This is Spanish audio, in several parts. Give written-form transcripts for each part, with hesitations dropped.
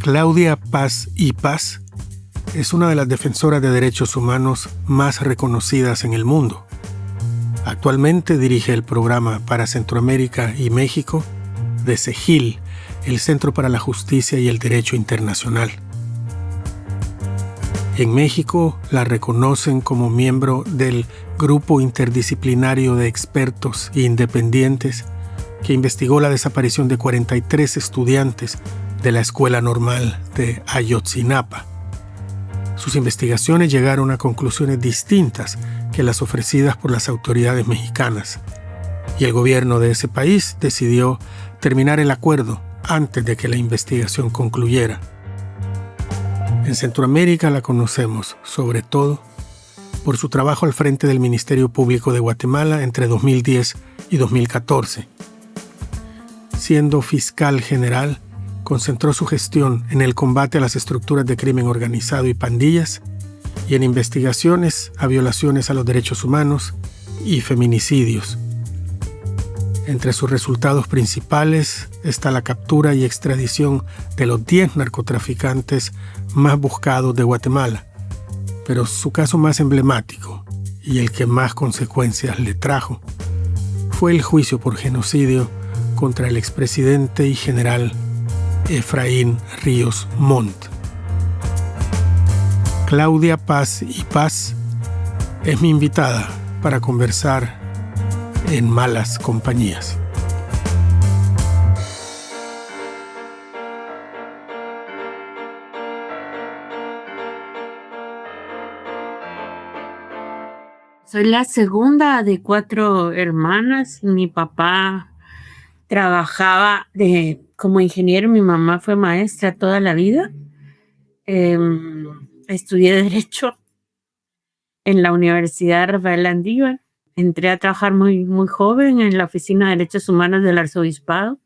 Claudia Paz y Paz es una de las defensoras de derechos humanos más reconocidas en el mundo. Actualmente dirige el programa para Centroamérica y México de CEGIL, el Centro para la Justicia y el Derecho Internacional. En México la reconocen como miembro del Grupo Interdisciplinario de Expertos Independientes que investigó la desaparición de 43 estudiantes de la Escuela Normal de Ayotzinapa. Sus investigaciones llegaron a conclusiones distintas que las ofrecidas por las autoridades mexicanas, y el gobierno de ese país decidió terminar el acuerdo antes de que la investigación concluyera. En Centroamérica la conocemos, sobre todo, por su trabajo al frente del Ministerio Público de Guatemala entre 2010 y 2014. Siendo fiscal general, concentró su gestión en el combate a las estructuras de crimen organizado y pandillas y en investigaciones a violaciones a los derechos humanos y feminicidios. Entre sus resultados principales está la captura y extradición de los 10 narcotraficantes más buscados de Guatemala, pero su caso más emblemático y el que más consecuencias le trajo fue el juicio por genocidio contra el expresidente y general Efraín Ríos Montt. Claudia Paz y Paz es mi invitada para conversar en Malas Compañías. Soy la segunda de 4 hermanas. Mi papá trabajaba como ingeniero, mi mamá fue maestra toda la vida. Estudié Derecho en la Universidad Rafael Landívar. Entré a trabajar muy, muy joven en la Oficina de Derechos Humanos del Arzobispado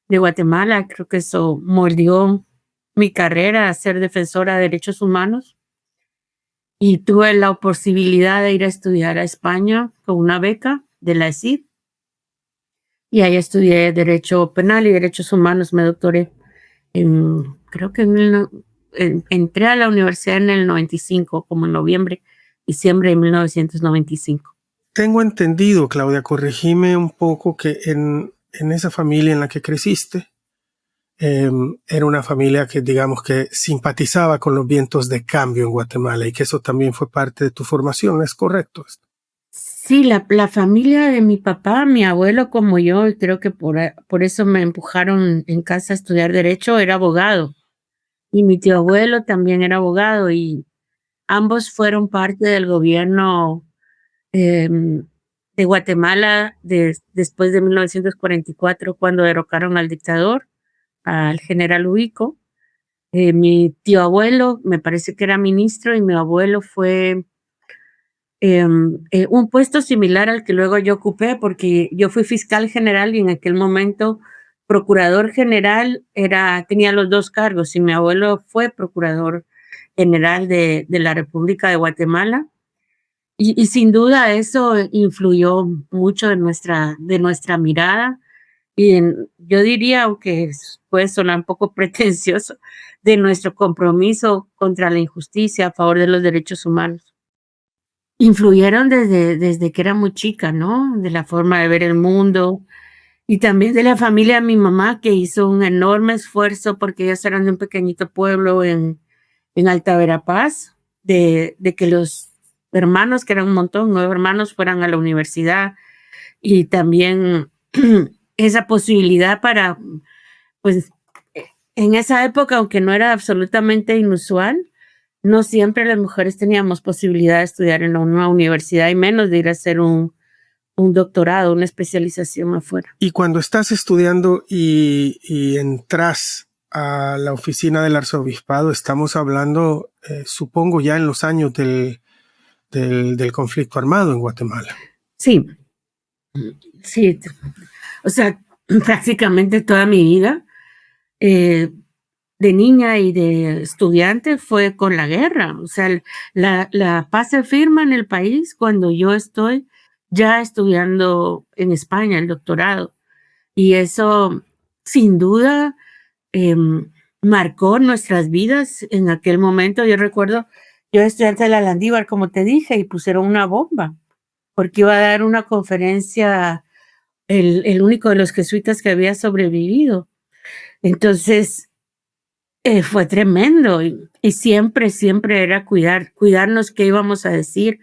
de Guatemala. Creo que eso moldeó mi carrera a ser defensora de derechos humanos. Y tuve la posibilidad de ir a estudiar a España con una beca de la ESID. Y ahí estudié Derecho Penal y Derechos Humanos. Me doctoré creo que entré a la universidad en el 95, como en noviembre, diciembre de 1995. Tengo entendido, Claudia, corregime un poco, que en esa familia en la que creciste, era una familia que, digamos, que simpatizaba con los vientos de cambio en Guatemala y que eso también fue parte de tu formación, ¿es correcto esto? Sí, la familia de mi papá, mi abuelo como yo, y creo que por eso me empujaron en casa a estudiar Derecho, era abogado. Y mi tío abuelo también era abogado y ambos fueron parte del gobierno de Guatemala después de 1944, cuando derrocaron al dictador, al general Ubico. Mi tío abuelo me parece que era ministro y mi abuelo fue un puesto similar al que luego yo ocupé, porque yo fui fiscal general y en aquel momento procurador general tenía los 2 cargos, y mi abuelo fue procurador general de la República de Guatemala. Y sin duda eso influyó mucho de nuestra mirada y yo diría, aunque puede sonar un poco pretencioso, de nuestro compromiso contra la injusticia a favor de los derechos humanos. Influyeron desde que era muy chica, ¿no? De la forma de ver el mundo y también de la familia de mi mamá, que hizo un enorme esfuerzo porque ellos eran de un pequeñito pueblo en Alta Verapaz, de que los hermanos, que eran un montón, 9 hermanos, fueran a la universidad, y también esa posibilidad para, pues, en esa época, aunque no era absolutamente inusual, no siempre las mujeres teníamos posibilidad de estudiar en una universidad y menos de ir a hacer un doctorado, una especialización afuera. Y cuando estás estudiando y entras a la oficina del arzobispado, estamos hablando, supongo, ya en los años del conflicto armado en Guatemala. Sí, sí, o sea, prácticamente toda mi vida de niña y de estudiante fue con la guerra. O sea, la paz se firma en el país cuando yo estoy ya estudiando en España el doctorado. Y eso, sin duda, marcó nuestras vidas en aquel momento. Yo recuerdo, yo era estudiante de la Landívar, como te dije, y pusieron una bomba, porque iba a dar una conferencia el único de los jesuitas que había sobrevivido. Entonces, fue tremendo y siempre, siempre era cuidarnos qué íbamos a decir,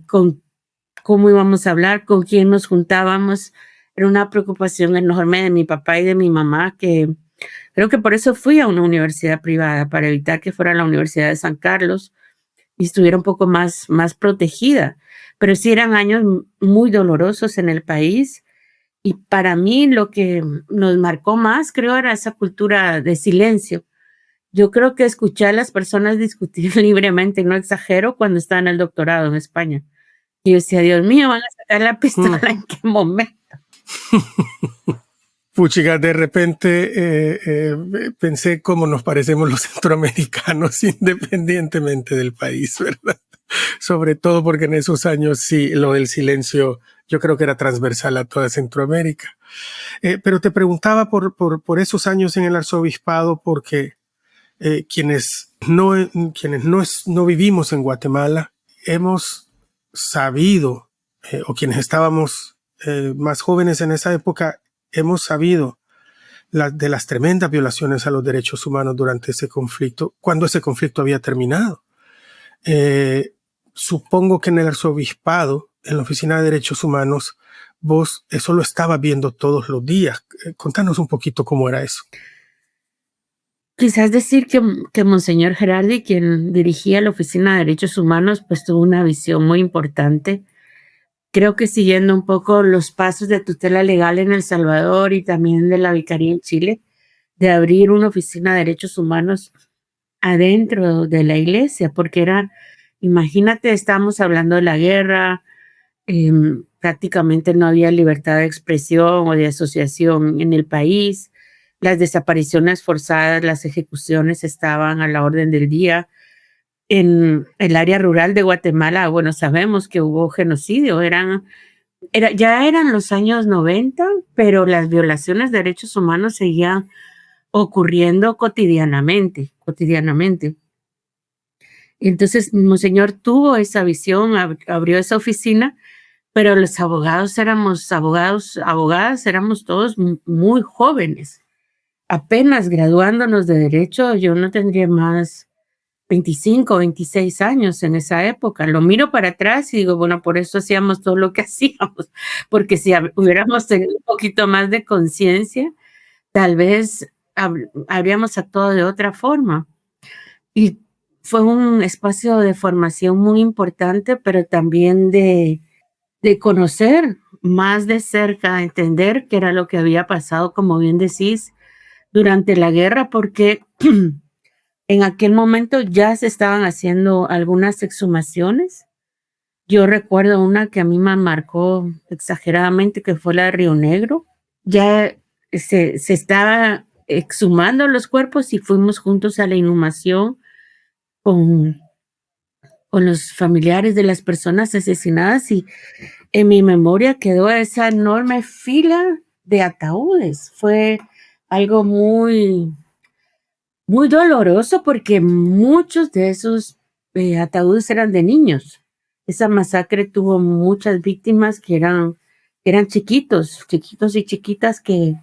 con cómo íbamos a hablar, con quién nos juntábamos. Era una preocupación enorme de mi papá y de mi mamá, que creo que por eso fui a una universidad privada, para evitar que fuera a la Universidad de San Carlos y estuviera un poco más protegida. Pero sí eran años muy dolorosos en el país y para mí lo que nos marcó más, creo, era esa cultura de silencio. Yo creo que escuché a las personas discutir libremente, no exagero, cuando estaba en el doctorado en España. Y yo decía: "Dios mío, ¿van a sacar la pistola en qué momento?". Puchiga, de repente pensé cómo nos parecemos los centroamericanos independientemente del país, ¿verdad? Sobre todo porque en esos años sí, lo del silencio yo creo que era transversal a toda Centroamérica. Pero te preguntaba por esos años en el arzobispado porque quienes no vivimos en Guatemala hemos sabido, o quienes estábamos más jóvenes en esa época, hemos sabido de las tremendas violaciones a los derechos humanos durante ese conflicto, cuando ese conflicto había terminado. Supongo que en el arzobispado, en la Oficina de Derechos Humanos, vos eso lo estabas viendo todos los días. Contanos un poquito cómo era eso. Quizás decir que Monseñor Gerardi, quien dirigía la Oficina de Derechos Humanos, pues tuvo una visión muy importante. Creo que siguiendo un poco los pasos de tutela legal en El Salvador y también de la Vicaría en Chile, de abrir una oficina de derechos humanos adentro de la iglesia, porque era, imagínate, estábamos hablando de la guerra, prácticamente no había libertad de expresión o de asociación en el país, las desapariciones forzadas, las ejecuciones estaban a la orden del día. En el área rural de Guatemala, bueno, sabemos que hubo genocidio, ya eran los años 90, pero las violaciones de derechos humanos seguían ocurriendo cotidianamente, cotidianamente. Entonces, Monseñor tuvo esa visión, abrió esa oficina, pero los abogadas, éramos todos muy jóvenes, apenas graduándonos de derecho. Yo no tendría más 25, 26 años en esa época. Lo miro para atrás y digo, bueno, por eso hacíamos todo lo que hacíamos, porque si hubiéramos tenido un poquito más de conciencia, tal vez habríamos actuado de otra forma. Y fue un espacio de formación muy importante, pero también de conocer más de cerca, entender qué era lo que había pasado, como bien decís, durante la guerra, porque en aquel momento ya se estaban haciendo algunas exhumaciones. Yo recuerdo una que a mí me marcó exageradamente, que fue la de Río Negro. Ya se estaba exhumando los cuerpos y fuimos juntos a la inhumación con, con los familiares de las personas asesinadas y en mi memoria quedó esa enorme fila de ataúdes. Fue algo muy, muy doloroso porque muchos de esos ataúdes eran de niños. Esa masacre tuvo muchas víctimas que eran chiquitos, chiquitos y chiquitas que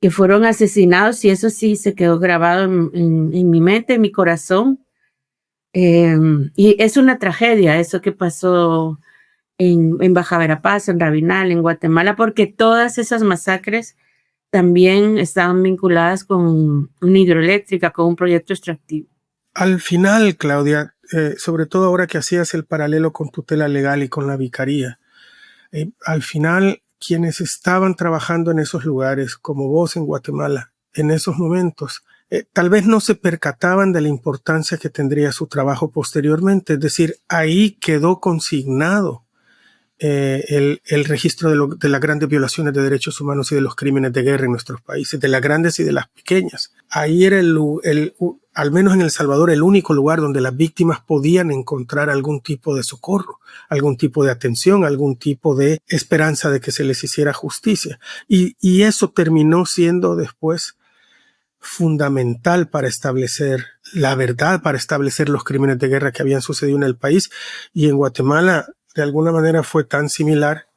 fueron asesinados y eso sí se quedó grabado en mi mente, en mi corazón. Y es una tragedia eso que pasó en Baja Verapaz, en Rabinal, en Guatemala, porque todas esas masacres también estaban vinculadas con una hidroeléctrica, con un proyecto extractivo. Al final, Claudia, sobre todo ahora que hacías el paralelo con tutela legal y con la vicaría, al final quienes estaban trabajando en esos lugares, como vos en Guatemala, en esos momentos, tal vez no se percataban de la importancia que tendría su trabajo posteriormente. Es decir, ahí quedó consignado el registro de las grandes violaciones de derechos humanos y de los crímenes de guerra en nuestros países, de las grandes y de las pequeñas. Ahí era al menos en El Salvador, el único lugar donde las víctimas podían encontrar algún tipo de socorro, algún tipo de atención, algún tipo de esperanza de que se les hiciera justicia. Y eso terminó siendo después fundamental para establecer la verdad, para establecer los crímenes de guerra que habían sucedido en el país. Y en Guatemala, de alguna manera, fue tan similar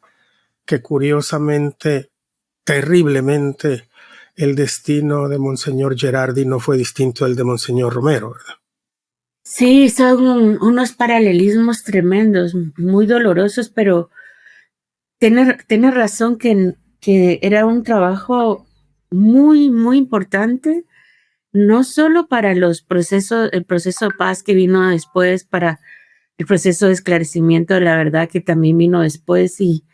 que curiosamente, terriblemente, el destino de Monseñor Gerardi no fue distinto al de Monseñor Romero, ¿verdad? Sí, son unos paralelismos tremendos, muy dolorosos, pero tienes razón que era un trabajo muy, muy importante, no solo para el proceso de paz que vino después, para el proceso de esclarecimiento de la verdad que también vino después y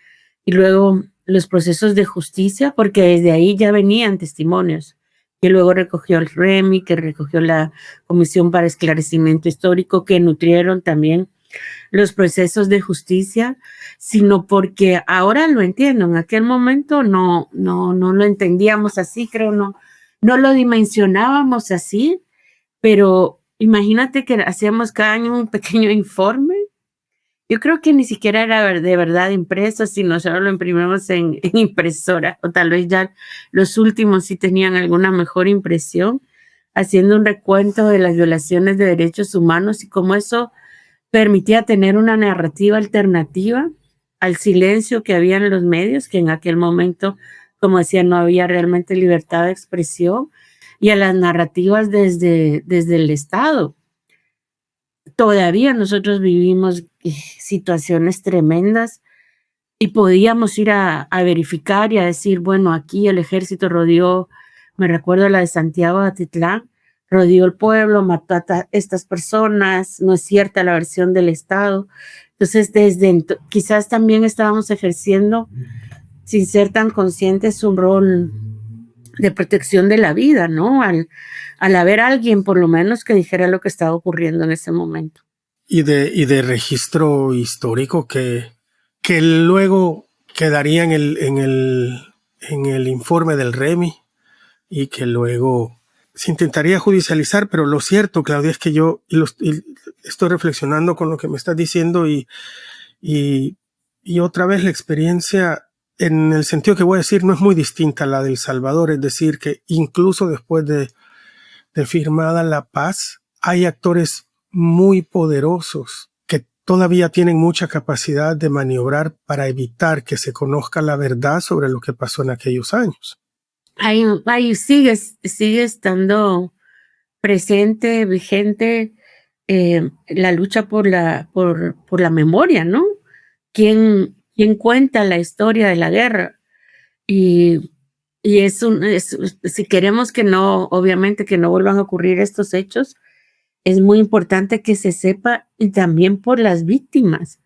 luego los procesos de justicia, porque desde ahí ya venían testimonios, que luego recogió el REMI, que recogió la Comisión para Esclarecimiento Histórico, que nutrieron también los procesos de justicia, sino porque ahora lo entiendo. En aquel momento no lo entendíamos así, creo, no lo dimensionábamos así, pero imagínate que hacíamos cada año un pequeño informe. Yo creo que ni siquiera era de verdad impreso, sino solo lo imprimimos en impresora, o tal vez ya los últimos sí tenían alguna mejor impresión, haciendo un recuento de las violaciones de derechos humanos y cómo eso permitía tener una narrativa alternativa al silencio que había en los medios, que en aquel momento, como decía, no había realmente libertad de expresión, y a las narrativas desde el Estado. Todavía nosotros vivimos situaciones tremendas y podíamos ir a verificar y a decir, bueno, aquí el ejército rodeó, me recuerdo la de Santiago de Atitlán, rodeó el pueblo, mató a estas personas, no es cierta la versión del Estado. Entonces, quizás también estábamos ejerciendo, sin ser tan conscientes, un rol de protección de la vida, ¿no? Al haber alguien, por lo menos, que dijera lo que estaba ocurriendo en ese momento. Y de registro histórico que luego quedaría en el informe del REMI y que luego se intentaría judicializar, pero lo cierto, Claudia, es que yo estoy reflexionando con lo que me estás diciendo y otra vez la experiencia, en el sentido que voy a decir, no es muy distinta a la de El Salvador, es decir, que incluso después de firmada la paz, hay actores muy poderosos que todavía tienen mucha capacidad de maniobrar para evitar que se conozca la verdad sobre lo que pasó en aquellos años. Ahí sigue estando presente, vigente, la lucha por la memoria, ¿no? ¿Quién cuenta la historia de la guerra? Y si queremos que obviamente que no vuelvan a ocurrir estos hechos, es muy importante que se sepa, y también por las víctimas,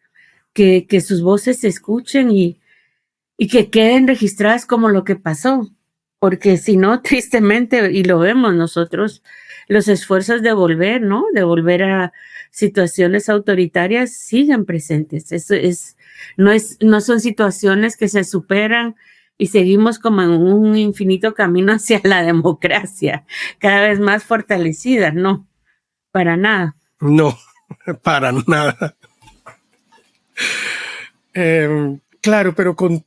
que sus voces se escuchen y que queden registradas como lo que pasó. Porque si no, tristemente, y lo vemos nosotros, los esfuerzos de volver, ¿no? De volver a situaciones autoritarias siguen presentes. No son situaciones que se superan y seguimos como en un infinito camino hacia la democracia, cada vez más fortalecida, ¿no? Para nada. No, para nada. Claro, pero con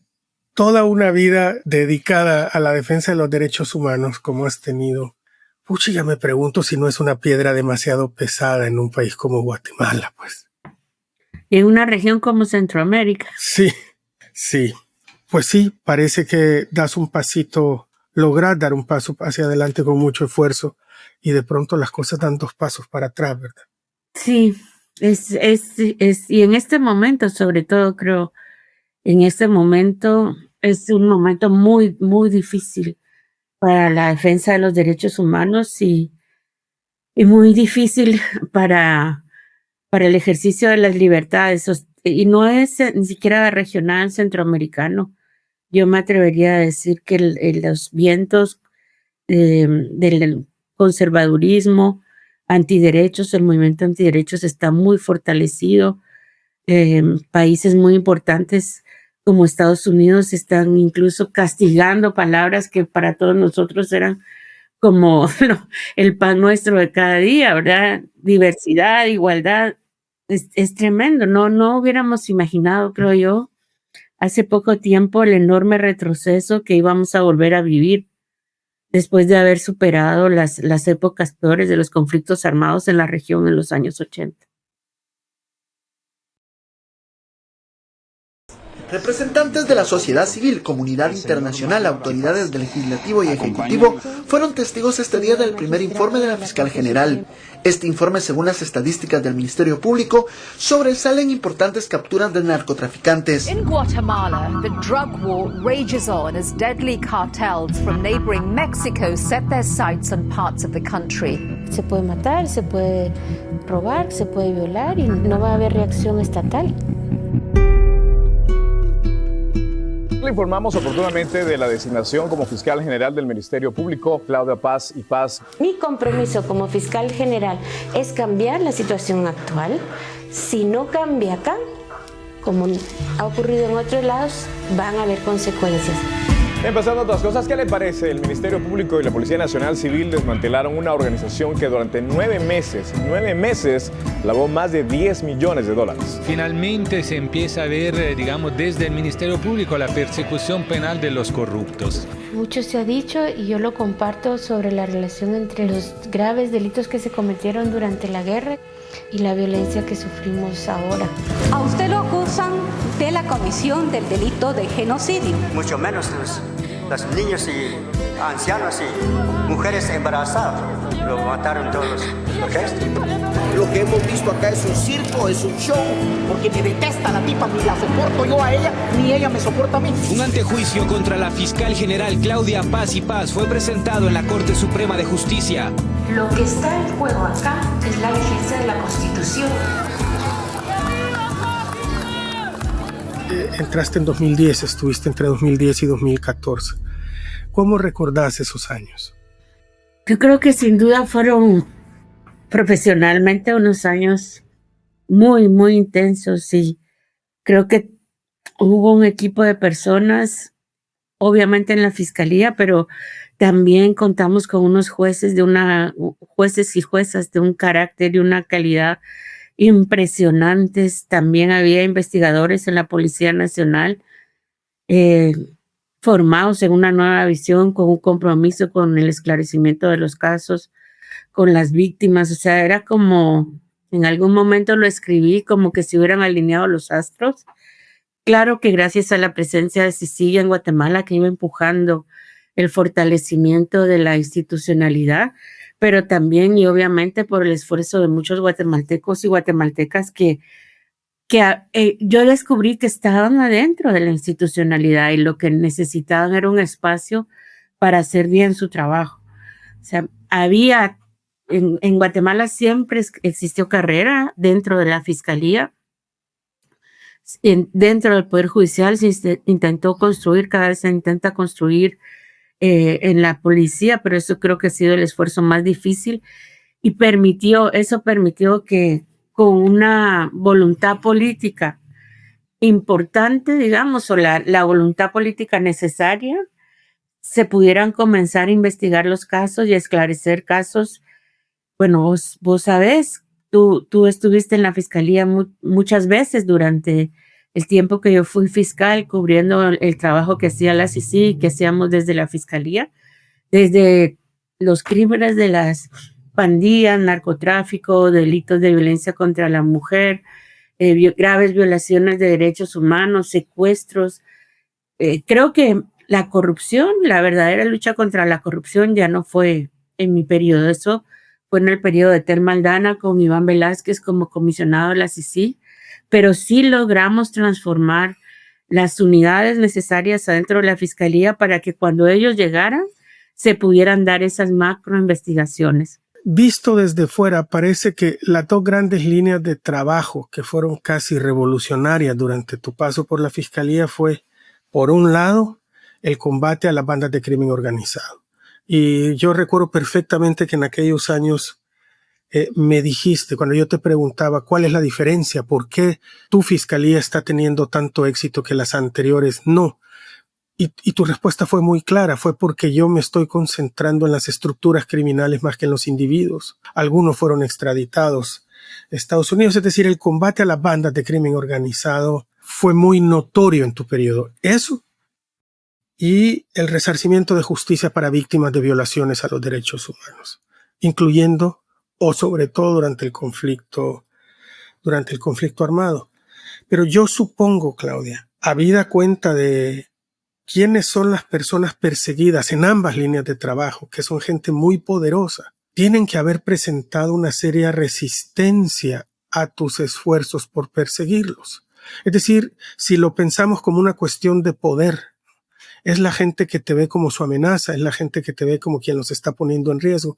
toda una vida dedicada a la defensa de los derechos humanos como has tenido, pucha, ya me pregunto si no es una piedra demasiado pesada en un país como Guatemala, pues. Y en una región como Centroamérica. Sí. Pues sí, parece que logras dar un paso hacia adelante con mucho esfuerzo y de pronto las cosas dan 2 pasos para atrás, ¿verdad? Sí, y en este momento, sobre todo, creo, en este momento es un momento muy, muy difícil para la defensa de los derechos humanos y muy difícil para el ejercicio de las libertades. Y no es ni siquiera regional centroamericano. Yo me atrevería a decir que los vientos del conservadurismo, antiderechos, el movimiento antiderechos está muy fortalecido. Países muy importantes como Estados Unidos están incluso castigando palabras que para todos nosotros eran como el pan nuestro de cada día, ¿verdad? Diversidad, igualdad, es tremendo. No hubiéramos imaginado, creo yo, hace poco tiempo el enorme retroceso que íbamos a volver a vivir después de haber superado las épocas peores de los conflictos armados en la región en los años 80. Representantes de la sociedad civil, comunidad internacional, autoridades del legislativo y ejecutivo fueron testigos este día del primer informe de la fiscal general. Este informe, según las estadísticas del Ministerio Público, sobresalen importantes capturas de narcotraficantes. In Guatemala, the drug war rages on as deadly cartels from neighboring Mexico set their sights on parts of the country. Se puede matar, se puede robar, se puede violar y no va a haber reacción estatal. Le informamos oportunamente de la designación como fiscal general del Ministerio Público, Claudia Paz y Paz. Mi compromiso como fiscal general es cambiar la situación actual. Si no cambia acá, como ha ocurrido en otros lados, van a haber consecuencias. Empezando otras cosas, ¿qué le parece? El Ministerio Público y la Policía Nacional Civil desmantelaron una organización que durante 9 meses, lavó más de $10 millones. Finalmente se empieza a ver, digamos, desde el Ministerio Público la persecución penal de los corruptos. Mucho se ha dicho y yo lo comparto sobre la relación entre los graves delitos que se cometieron durante la guerra y la violencia que sufrimos ahora. A usted lo acusan de la comisión del delito de genocidio. Mucho menos los niños y ancianos y mujeres embarazadas. Lo mataron todos los restos. Lo que hemos visto acá es un circo, es un show, porque me detesta la tipa, ni la soporto yo a ella, ni ella me soporta a mí. Un antejuicio contra la fiscal general Claudia Paz y Paz fue presentado en la Corte Suprema de Justicia. Lo que está en juego acá es la vigencia de la Constitución. Entraste en 2010, estuviste entre 2010 y 2014. ¿Cómo recordás esos años? Yo creo que sin duda fueron profesionalmente unos años muy, muy intensos y creo que hubo un equipo de personas, obviamente en la fiscalía, pero también contamos con unos jueces jueces y juezas de un carácter y una calidad impresionantes. También había investigadores en la Policía Nacional formados en una nueva visión, con un compromiso con el esclarecimiento de los casos, con las víctimas. O sea, era como, en algún momento lo escribí, como que se hubieran alineado los astros. Claro que gracias a la presencia de Cecilia en Guatemala, que iba empujando el fortalecimiento de la institucionalidad, pero también y obviamente por el esfuerzo de muchos guatemaltecos y guatemaltecas que yo descubrí que estaban adentro de la institucionalidad y lo que necesitaban era un espacio para hacer bien su trabajo. O sea, en Guatemala siempre existió carrera dentro de la fiscalía, dentro del Poder Judicial se intentó construir, cada vez se intenta construir en la policía, pero eso creo que ha sido el esfuerzo más difícil y eso permitió que con una voluntad política importante, digamos, o la voluntad política necesaria, se pudieran comenzar a investigar los casos y a esclarecer casos. Bueno, vos sabés, tú estuviste en la fiscalía muchas veces durante el tiempo que yo fui fiscal, cubriendo el trabajo que hacía la CICI, que hacíamos desde la fiscalía, desde los crímenes de las pandillas, narcotráfico, delitos de violencia contra la mujer, graves violaciones de derechos humanos, secuestros. Creo que la corrupción, la verdadera lucha contra la corrupción ya no fue en mi periodo. Eso fue en el periodo de Telma Aldana con Iván Velázquez como comisionado de la CICI, pero sí logramos transformar las unidades necesarias adentro de la fiscalía para que cuando ellos llegaran se pudieran dar esas macro investigaciones. Visto desde fuera, parece que las dos grandes líneas de trabajo que fueron casi revolucionarias durante tu paso por la fiscalía fue, por un lado, el combate a las bandas de crimen organizado. Y yo recuerdo perfectamente que en aquellos años me dijiste, cuando yo te preguntaba cuál es la diferencia, por qué tu fiscalía está teniendo tanto éxito que las anteriores no. Y tu respuesta fue muy clara, fue porque yo me estoy concentrando en las estructuras criminales más que en los individuos. Algunos fueron extraditados a Estados Unidos, es decir, el combate a las bandas de crimen organizado fue muy notorio en tu periodo. ¿Eso? y el resarcimiento de justicia para víctimas de violaciones a los derechos humanos, incluyendo o sobre todo durante el conflicto armado. Pero yo supongo, Claudia, habida cuenta de quiénes son las personas perseguidas en ambas líneas de trabajo, que son gente muy poderosa, tienen que haber presentado una seria resistencia a tus esfuerzos por perseguirlos. Es decir, si lo pensamos como una cuestión de poder, es la gente que te ve como su amenaza, es la gente que te ve como quien los está poniendo en riesgo.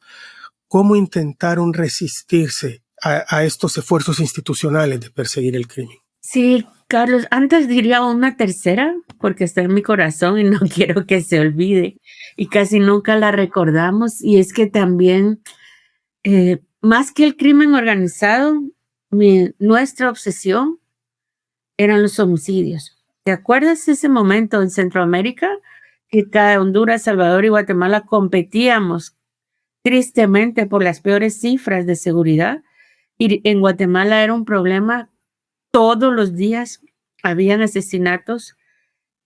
¿Cómo intentaron resistirse a estos esfuerzos institucionales de perseguir el crimen? Sí, Carlos, antes diría una tercera, porque está en mi corazón y no quiero que se olvide, y casi nunca la recordamos, y es que también, más que el crimen organizado, nuestra obsesión eran los homicidios. ¿Te acuerdas de ese momento en Centroamérica? Que cada Honduras, Salvador y Guatemala competíamos tristemente por las peores cifras de seguridad, y en Guatemala era un problema. Todos los días habían asesinatos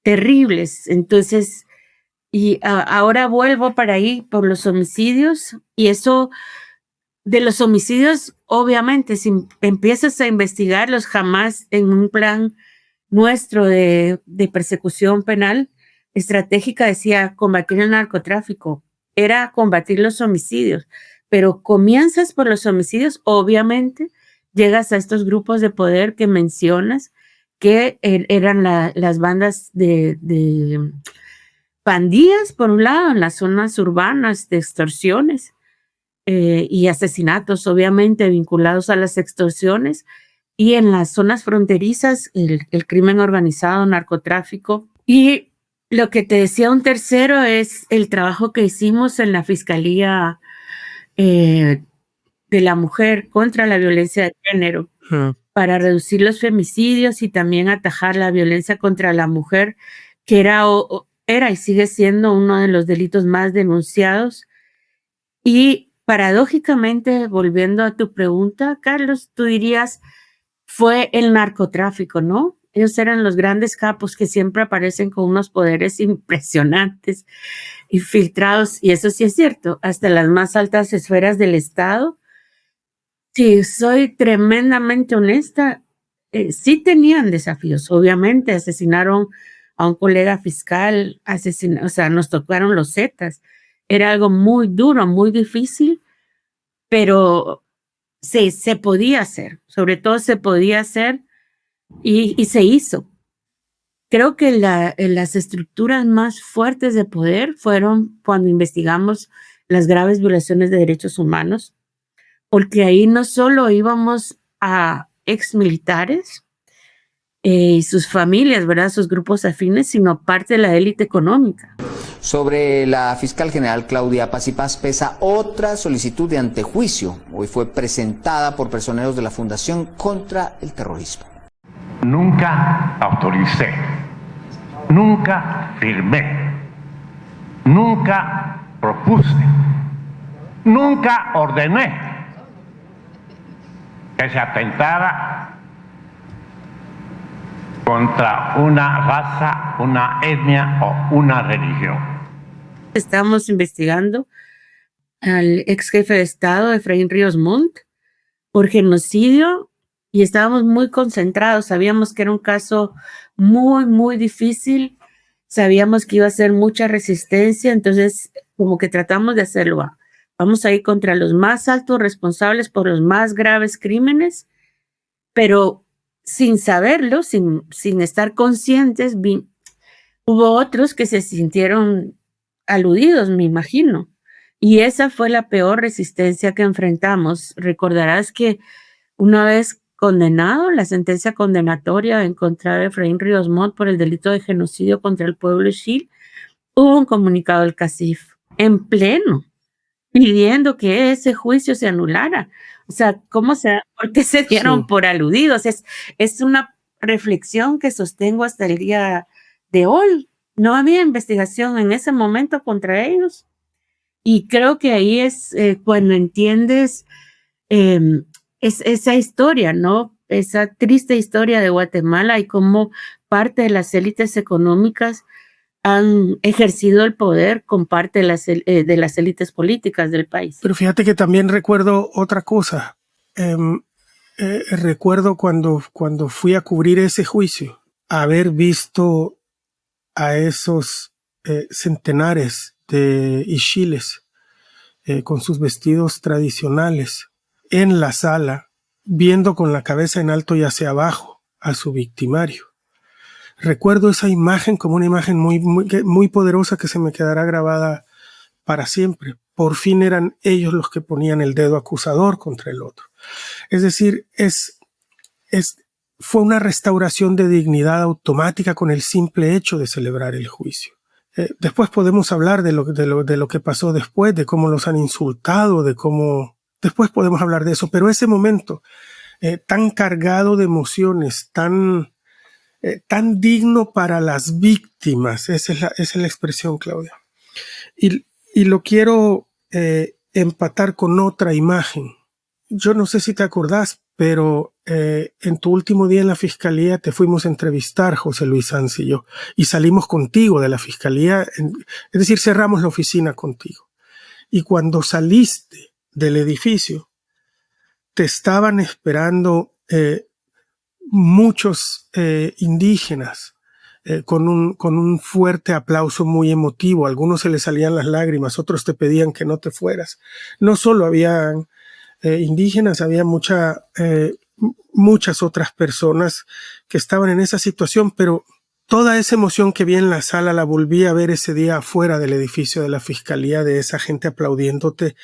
terribles. Entonces, ahora vuelvo para ahí por los homicidios, y eso de los homicidios, obviamente, si empiezas a investigarlos, jamás en un plan nuestro de persecución penal estratégica decía combatir el narcotráfico, era combatir los homicidios, pero comienzas por los homicidios, obviamente, llegas a estos grupos de poder que mencionas, que eran las bandas de pandillas, por un lado, en las zonas urbanas de extorsiones y asesinatos, obviamente, vinculados a las extorsiones, y en las zonas fronterizas, el crimen organizado, narcotráfico. Y lo que te decía un tercero es el trabajo que hicimos en la Fiscalía de la Mujer contra la violencia de género para reducir los femicidios y también atajar la violencia contra la mujer, que era y sigue siendo uno de los delitos más denunciados. Y paradójicamente, volviendo a tu pregunta, Carlos, tú dirías, fue el narcotráfico, ¿no? Ellos eran los grandes capos que siempre aparecen con unos poderes impresionantes, infiltrados, y eso sí es cierto, hasta las más altas esferas del Estado. Sí, soy tremendamente honesta, sí tenían desafíos. Obviamente asesinaron a un colega fiscal, o sea, nos tocaron los Zetas. Era algo muy duro, muy difícil, pero sí, se podía hacer, sobre todo se podía hacer y se hizo. Creo que las estructuras más fuertes de poder fueron cuando investigamos las graves violaciones de derechos humanos, porque ahí no solo íbamos a exmilitares y sus familias, ¿verdad? Sus grupos afines, sino parte de la élite económica. Sobre la fiscal general Claudia Paz y Paz pesa otra solicitud de antejuicio. Hoy fue presentada por personeros de la Fundación contra el Terrorismo. Nunca autoricé, nunca firmé, nunca propuse, nunca ordené que se atentara contra una raza, una etnia o una religión. Estamos investigando al ex jefe de Estado, Efraín Ríos Montt, por genocidio, y estábamos muy concentrados. Sabíamos que era un caso muy, muy difícil. Sabíamos que iba a ser mucha resistencia, entonces como que tratamos de hacerlo. Vamos a ir contra los más altos responsables por los más graves crímenes, pero sin saberlo, sin estar conscientes, hubo otros que se sintieron aludidos, me imagino. Y esa fue la peor resistencia que enfrentamos. Recordarás que una vez condenado, la sentencia condenatoria en contra de Efraín Ríos Montt por el delito de genocidio contra el pueblo Xil, hubo un comunicado del CACIF en pleno, pidiendo que ese juicio se anulara. O sea, ¿por qué se dieron por aludidos? Es una reflexión que sostengo hasta el día de hoy. No había investigación en ese momento contra ellos. Y creo que ahí es cuando entiendes esa historia, ¿no? Esa triste historia de Guatemala y cómo parte de las élites económicas han ejercido el poder con parte de las élites políticas del país. Pero fíjate que también recuerdo otra cosa. Recuerdo cuando fui a cubrir ese juicio, haber visto a esos centenares de Ixíles con sus vestidos tradicionales en la sala, viendo con la cabeza en alto y hacia abajo a su victimario. Recuerdo esa imagen como una imagen muy poderosa que se me quedará grabada para siempre. Por fin eran ellos los que ponían el dedo acusador contra el otro. Es decir, fue una restauración de dignidad automática con el simple hecho de celebrar el juicio. Después podemos hablar de lo que pasó después, de cómo los han insultado, después podemos hablar de eso, pero ese momento tan cargado de emociones, tan digno para las víctimas, esa es la expresión, Claudia. Y lo quiero empatar con otra imagen. Yo no sé si te acordás, pero en tu último día en la fiscalía te fuimos a entrevistar, José Luis Sanz y yo, y salimos contigo de la fiscalía, es decir, cerramos la oficina contigo. Y cuando saliste del edificio, te estaban esperando muchos indígenas con un fuerte aplauso muy emotivo. A algunos se les salían las lágrimas, otros te pedían que no te fueras. No solo habían indígenas, había muchas otras personas que estaban en esa situación, pero toda esa emoción que vi en la sala la volví a ver ese día afuera del edificio de la fiscalía, de esa gente aplaudiéndote,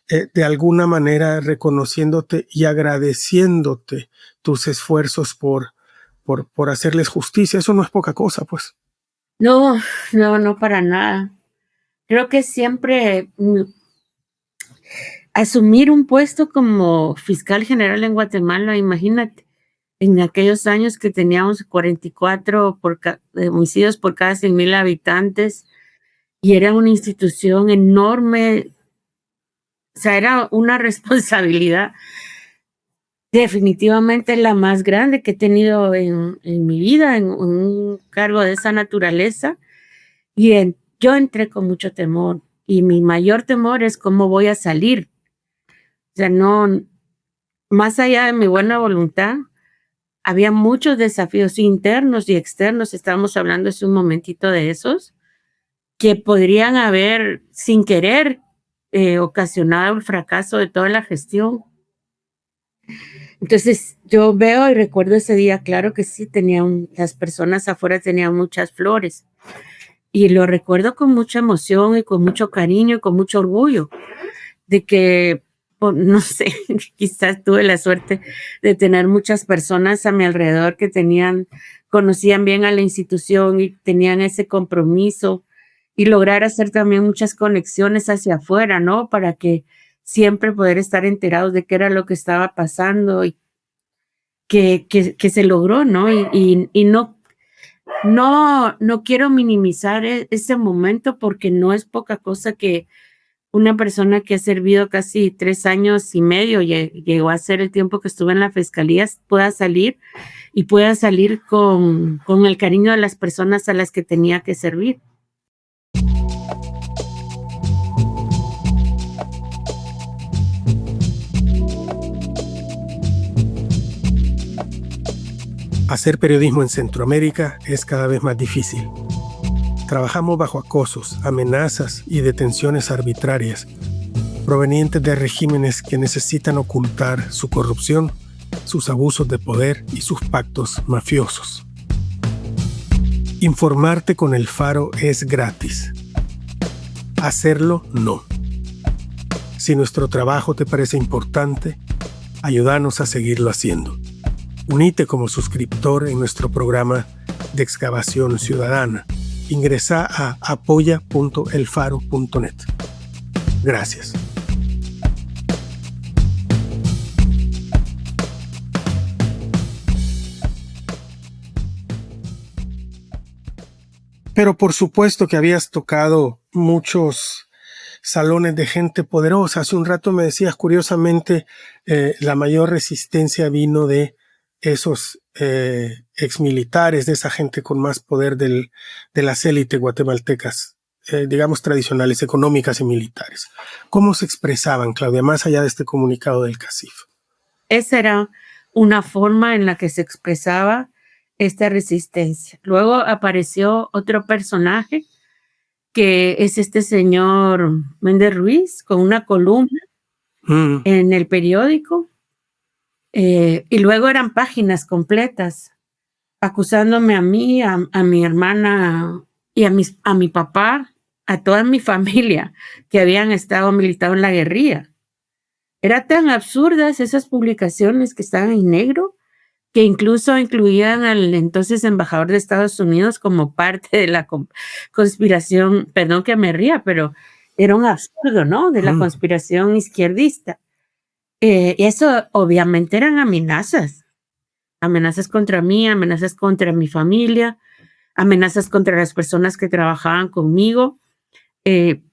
de alguna manera reconociéndote y agradeciéndote tus esfuerzos por hacerles justicia. Eso no es poca cosa, pues. No para nada. Creo que siempre asumir un puesto como fiscal general en Guatemala, imagínate, en aquellos años que teníamos 44 homicidios por cada 100,000 habitantes, y era una institución enorme, o sea, era una responsabilidad definitivamente la más grande que he tenido en mi vida, en un cargo de esa naturaleza, y yo entré con mucho temor, y mi mayor temor es cómo voy a salir. O sea, no, más allá de mi buena voluntad, había muchos desafíos internos y externos, estábamos hablando hace un momentito de esos, que podrían haber, sin querer, ocasionado el fracaso de toda la gestión. Entonces, yo veo y recuerdo ese día, claro que sí, las personas afuera tenían muchas flores, y lo recuerdo con mucha emoción y con mucho cariño y con mucho orgullo, de que, no sé, quizás tuve la suerte de tener muchas personas a mi alrededor que conocían bien a la institución y tenían ese compromiso, y lograr hacer también muchas conexiones hacia afuera, ¿no? Para que siempre poder estar enterados de qué era lo que estaba pasando y que se logró, ¿no? Y no quiero minimizar ese momento, porque no es poca cosa que una persona que ha servido casi 3 años y medio, llegó a ser el tiempo que estuve en la fiscalía, pueda salir con el cariño de las personas a las que tenía que servir. Hacer periodismo en Centroamérica es cada vez más difícil. Trabajamos bajo acosos, amenazas y detenciones arbitrarias, provenientes de regímenes que necesitan ocultar su corrupción, sus abusos de poder y sus pactos mafiosos. Informarte con El Faro es gratis. Hacerlo no. Si nuestro trabajo te parece importante, ayúdanos a seguirlo haciendo. Unite como suscriptor en nuestro programa de excavación ciudadana. Ingresa a apoya.elfaro.net. Gracias. Pero por supuesto que habías tocado muchos salones de gente poderosa. Hace un rato me decías, curiosamente, la mayor resistencia vino de esos exmilitares, de esa gente con más poder de las élites guatemaltecas, digamos tradicionales, económicas y militares. ¿Cómo se expresaban, Claudia, más allá de este comunicado del CACIF? Esa era una forma en la que se expresaba esta resistencia. Luego apareció otro personaje, que es este señor Méndez Ruiz, con una columna en el periódico, y luego eran páginas completas acusándome a mí, a mi hermana y a mi papá, a toda mi familia que habían estado militando en la guerrilla. Eran tan absurdas esas publicaciones que estaban en negro, que incluso incluían al entonces embajador de Estados Unidos como parte de la conspiración, perdón que me ría, pero era un absurdo, ¿no? De la conspiración izquierdista. Y eso obviamente eran amenazas contra mí, amenazas contra mi familia, amenazas contra las personas que trabajaban conmigo. En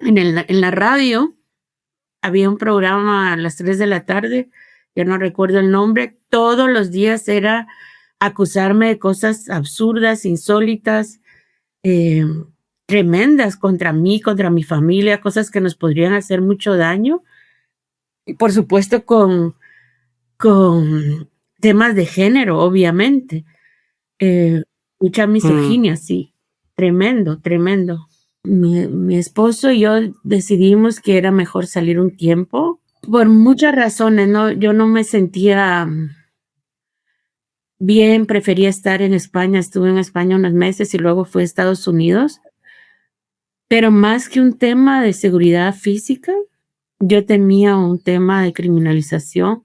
la radio había un programa a las 3 de la tarde, ya no recuerdo el nombre, todos los días era acusarme de cosas absurdas, insólitas, tremendas contra mí, contra mi familia, cosas que nos podrían hacer mucho daño. Y por supuesto con temas de género, obviamente. Mucha misoginia, sí. Tremendo. Mi esposo y yo decidimos que era mejor salir un tiempo. Por muchas razones, ¿no? Yo no me sentía bien, prefería estar en España. Estuve en España unos meses y luego fui a Estados Unidos. Pero más que un tema de seguridad física, yo temía un tema de criminalización.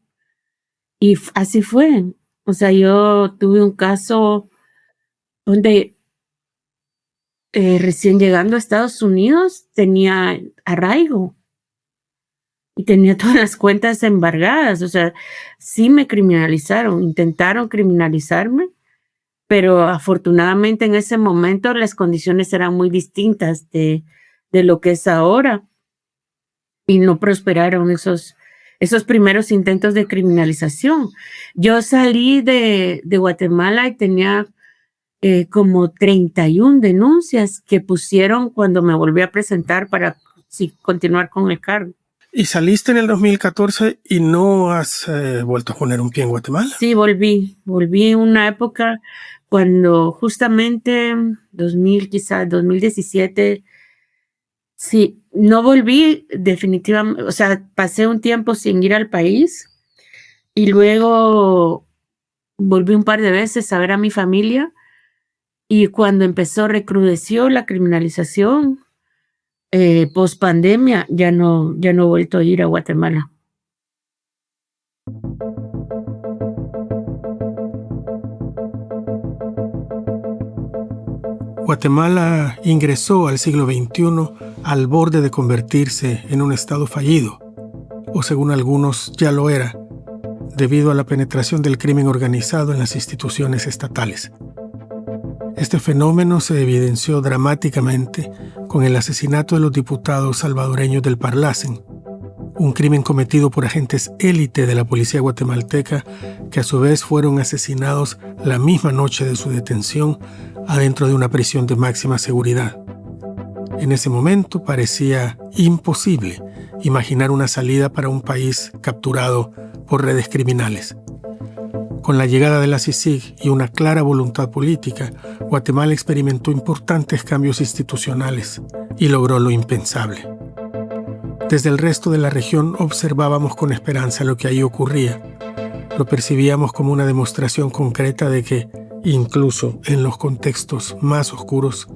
Y así fue. O sea, yo tuve un caso donde recién llegando a Estados Unidos tenía arraigo y tenía todas las cuentas embargadas. O sea, sí me criminalizaron, intentaron criminalizarme, pero afortunadamente en ese momento las condiciones eran muy distintas de lo que es ahora y no prosperaron esos primeros intentos de criminalización. Yo salí de Guatemala y tenía como 31 denuncias que pusieron cuando me volví a presentar para continuar con el cargo. ¿Y saliste en el 2014 y no has vuelto a poner un pie en Guatemala? Sí, volví en una época cuando justamente 2017, sí, no volví definitivamente, o sea, pasé un tiempo sin ir al país y luego volví un par de veces a ver a mi familia. Y cuando recrudeció la criminalización, post pandemia, ya no he vuelto a ir a Guatemala. Guatemala ingresó al siglo XXI al borde de convertirse en un estado fallido, o según algunos ya lo era, debido a la penetración del crimen organizado en las instituciones estatales. Este fenómeno se evidenció dramáticamente con el asesinato de los diputados salvadoreños del Parlacen, un crimen cometido por agentes élite de la policía guatemalteca que a su vez fueron asesinados la misma noche de su detención adentro de una prisión de máxima seguridad. En ese momento parecía imposible imaginar una salida para un país capturado por redes criminales. Con la llegada de la CICIG y una clara voluntad política, Guatemala experimentó importantes cambios institucionales y logró lo impensable. Desde el resto de la región observábamos con esperanza lo que allí ocurría. Lo percibíamos como una demostración concreta de que, incluso en los contextos más oscuros,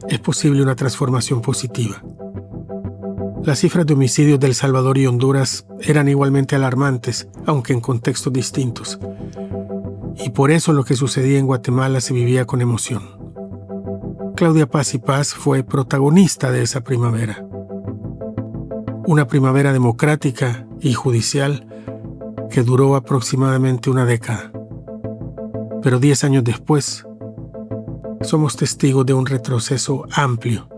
es posible una transformación positiva. Las cifras de homicidios de El Salvador y Honduras eran igualmente alarmantes, aunque en contextos distintos. Y por eso lo que sucedía en Guatemala se vivía con emoción. Claudia Paz y Paz fue protagonista de esa primavera. Una primavera democrática y judicial que duró aproximadamente una década. Pero 10 años después, somos testigos de un retroceso amplio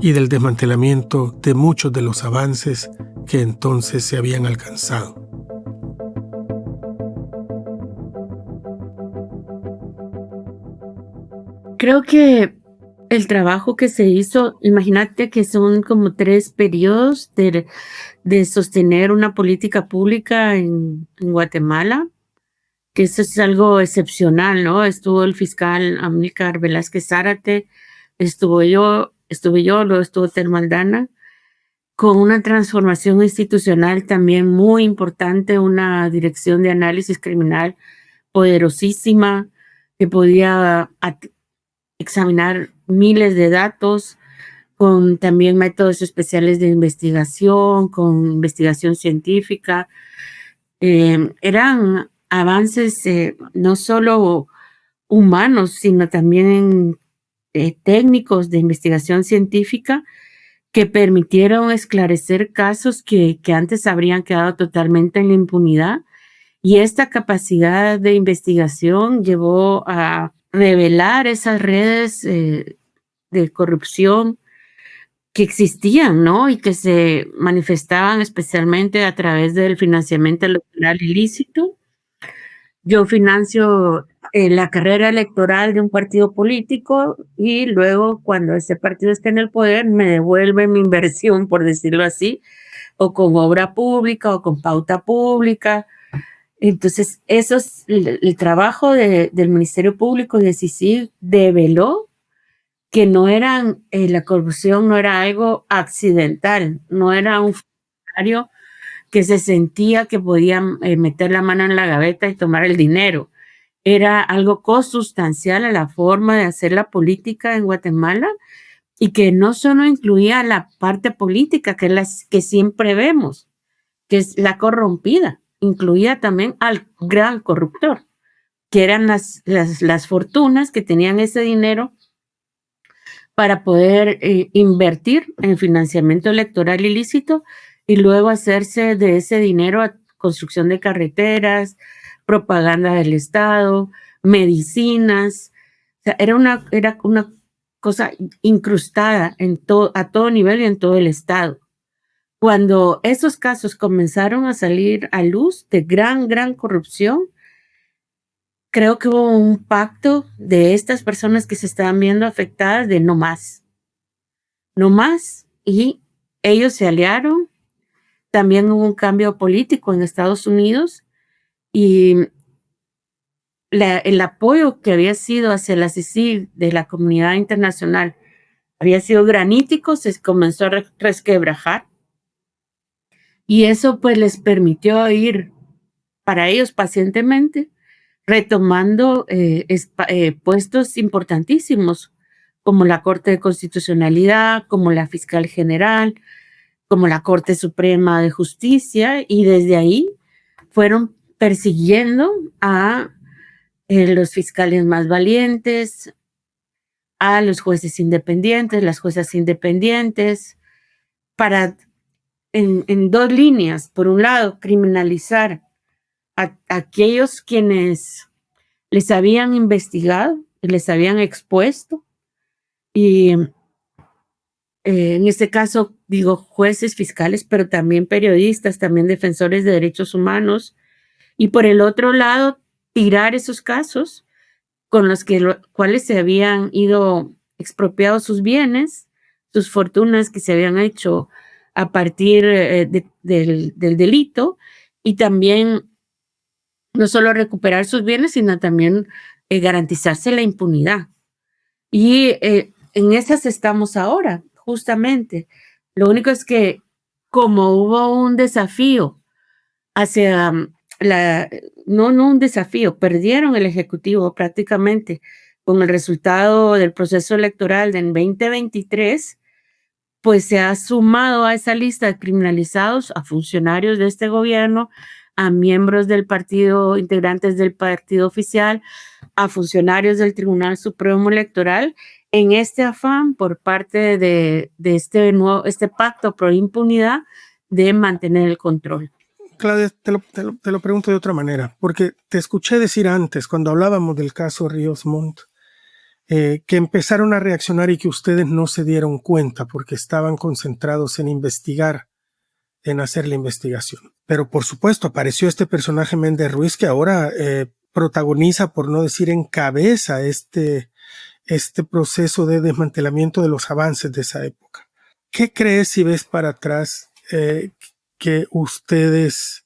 y del desmantelamiento de muchos de los avances que entonces se habían alcanzado. creo que el trabajo que se hizo, imagínate que son como 3 periodos de sostener una política pública en Guatemala, que eso es algo excepcional, ¿no? Estuvo el fiscal Amílcar Velázquez Zárate, estuve yo, luego estuvo Telma Aldana, con una transformación institucional también muy importante, una dirección de análisis criminal poderosísima que podía examinar miles de datos, con también métodos especiales de investigación, con investigación científica. Eran avances no solo humanos, sino también técnicos de investigación científica que permitieron esclarecer casos que antes habrían quedado totalmente en la impunidad. Y esta capacidad de investigación llevó a revelar esas redes de corrupción que existían, ¿no? Y que se manifestaban especialmente a través del financiamiento electoral ilícito. Yo financio la carrera electoral de un partido político y luego cuando ese partido esté en el poder me devuelve mi inversión, por decirlo así, o con obra pública o con pauta pública. Entonces, el trabajo del Ministerio Público de CICIG develó que la corrupción no era algo accidental, no era un funcionario que se sentía que podía meter la mano en la gaveta y tomar el dinero. Era algo consustancial a la forma de hacer la política en Guatemala y que no solo incluía la parte política, que es la que siempre vemos, que es la corrompida, incluía también al gran corruptor, que eran las fortunas que tenían ese dinero para poder invertir en financiamiento electoral ilícito y luego hacerse de ese dinero a construcción de carreteras, propaganda del Estado, medicinas. O sea, era una cosa incrustada a todo nivel y en todo el Estado. Cuando esos casos comenzaron a salir a luz de gran corrupción, creo que hubo un pacto de estas personas que se estaban viendo afectadas de no más, y ellos se aliaron. También hubo un cambio político en Estados Unidos y el apoyo que había sido hacia la CICIG de la comunidad internacional había sido granítico, se comenzó a resquebrajar y eso pues les permitió ir para ellos pacientemente retomando puestos importantísimos como la Corte de Constitucionalidad, como la Fiscal General, como la Corte Suprema de Justicia, y desde ahí fueron persiguiendo a los fiscales más valientes, a los jueces independientes, las juezas independientes, para en 2 líneas. Por un lado, criminalizar a aquellos quienes les habían investigado, les habían expuesto, y en este caso digo jueces, fiscales, pero también periodistas, también defensores de derechos humanos, y por el otro lado, tirar esos casos con los cuales se habían ido expropiados sus bienes, sus fortunas que se habían hecho a partir del delito, y también no solo recuperar sus bienes, sino también garantizarse la impunidad. Y en esas estamos ahora, justamente. Lo único es que como hubo un desafío hacia no un desafío, perdieron el Ejecutivo prácticamente con el resultado del proceso electoral del 2023, pues se ha sumado a esa lista de criminalizados a funcionarios de este gobierno, a miembros del partido, integrantes del partido oficial, a funcionarios del Tribunal Supremo Electoral, en este afán por parte de este pacto pro impunidad de mantener el control. Claudia, te lo pregunto de otra manera, porque te escuché decir antes, cuando hablábamos del caso Ríos Montt, que empezaron a reaccionar y que ustedes no se dieron cuenta porque estaban concentrados en investigar, en hacer la investigación. Pero por supuesto apareció este personaje Méndez Ruiz que ahora protagoniza, por no decir encabeza, este este proceso de desmantelamiento de los avances de esa época. ¿Qué crees, si ves para atrás, que ustedes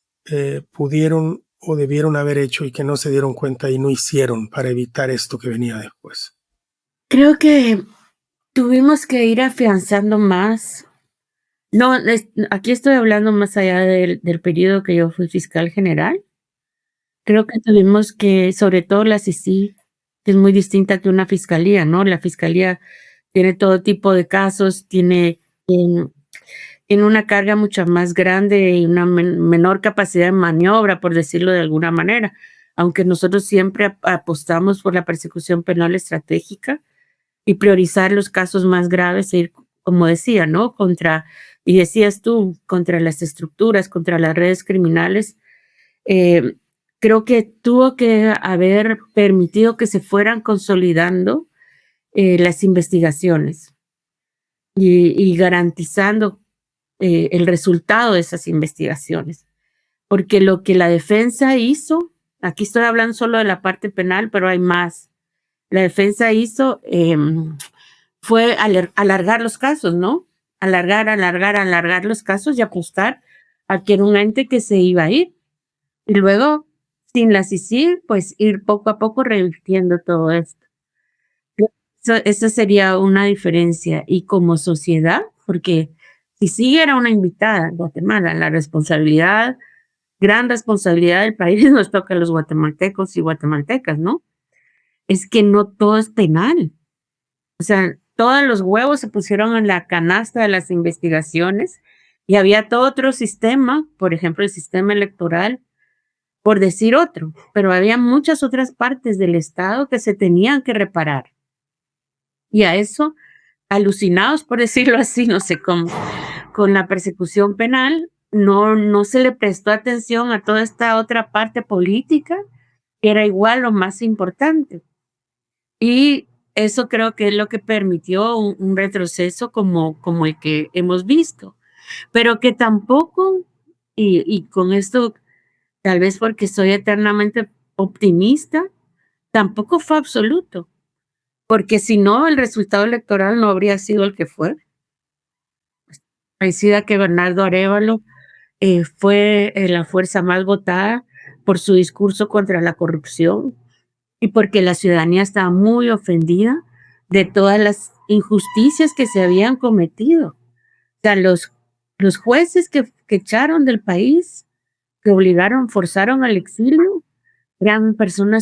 pudieron o debieron haber hecho y que no se dieron cuenta y no hicieron para evitar esto que venía después? Creo que tuvimos que ir afianzando más. No, aquí estoy hablando más allá del periodo que yo fui fiscal general. Creo que tuvimos que, sobre todo la CICIG, que es muy distinta que una fiscalía, ¿no? La fiscalía tiene todo tipo de casos, tiene una carga mucho más grande y una menor capacidad de maniobra, por decirlo de alguna manera. Aunque nosotros siempre apostamos por la persecución penal estratégica y priorizar los casos más graves, e ir, como decía, ¿no? Y decías tú, contra las estructuras, contra las redes criminales. Creo que tuvo que haber permitido que se fueran consolidando las investigaciones y garantizando el resultado de esas investigaciones. Porque lo que la defensa hizo, aquí estoy hablando solo de la parte penal, pero hay más. La defensa hizo fue alargar los casos, ¿no? Alargar los casos y apostar a que era un ente que se iba a ir. Y luego, sin la CICIG, pues ir poco a poco revirtiendo todo esto. Esa sería una diferencia. Y como sociedad, porque CICIG era una invitada en Guatemala, la responsabilidad, gran responsabilidad del país nos toca a los guatemaltecos y guatemaltecas, ¿no? Es que no todo es penal. O sea, todos los huevos se pusieron en la canasta de las investigaciones y había todo otro sistema, por ejemplo, el sistema electoral, por decir otro, pero había muchas otras partes del Estado que se tenían que reparar. Y a eso, alucinados, por decirlo así, no sé cómo, con la persecución penal, no se le prestó atención a toda esta otra parte política, que era igual lo más importante. Y eso creo que es lo que permitió un retroceso como el que hemos visto. Pero que tampoco, y con esto, tal vez porque soy eternamente optimista, tampoco fue absoluto. Porque si no, el resultado electoral no habría sido el que fue. Parecida que Bernardo Arévalo fue la fuerza más votada por su discurso contra la corrupción y porque la ciudadanía estaba muy ofendida de todas las injusticias que se habían cometido. O sea, los jueces que echaron del país, que forzaron al exilio, eran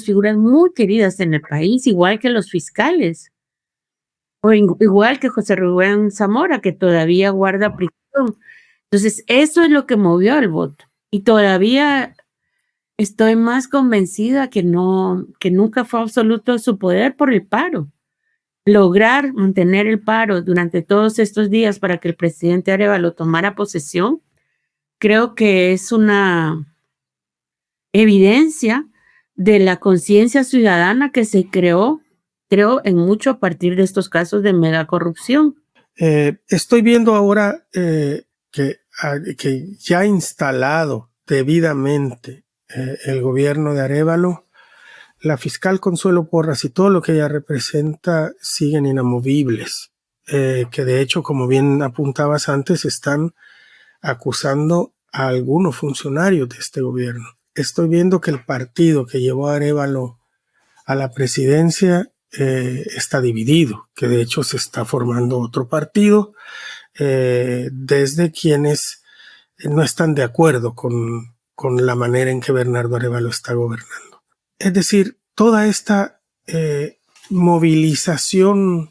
figuras muy queridas en el país, igual que los fiscales, o igual que José Rubén Zamora, que todavía guarda prisión. Entonces, eso es lo que movió al voto. Y todavía estoy más convencida que nunca fue absoluto su poder por el paro. Lograr mantener el paro durante todos estos días para que el presidente Arévalo tomara posesión, creo que es una evidencia de la conciencia ciudadana que se creó, creo, en mucho a partir de estos casos de mega corrupción. Estoy viendo ahora que ya instalado debidamente el gobierno de Arévalo, la fiscal Consuelo Porras y todo lo que ella representa siguen inamovibles, que de hecho, como bien apuntabas antes, están acusando a algunos funcionarios de este gobierno. Estoy viendo que el partido que llevó a Arévalo a la presidencia está dividido, que de hecho se está formando otro partido desde quienes no están de acuerdo con la manera en que Bernardo Arévalo está gobernando. Es decir, toda esta movilización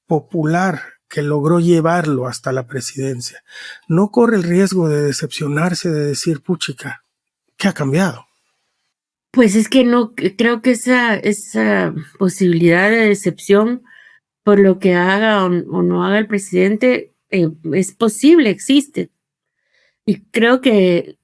popular que logró llevarlo hasta la presidencia, no corre el riesgo de decepcionarse, de decir, puchica, ¿qué ha cambiado? Pues es que no, creo que esa posibilidad de decepción por lo que haga o no haga el presidente es posible, existe. Y creo que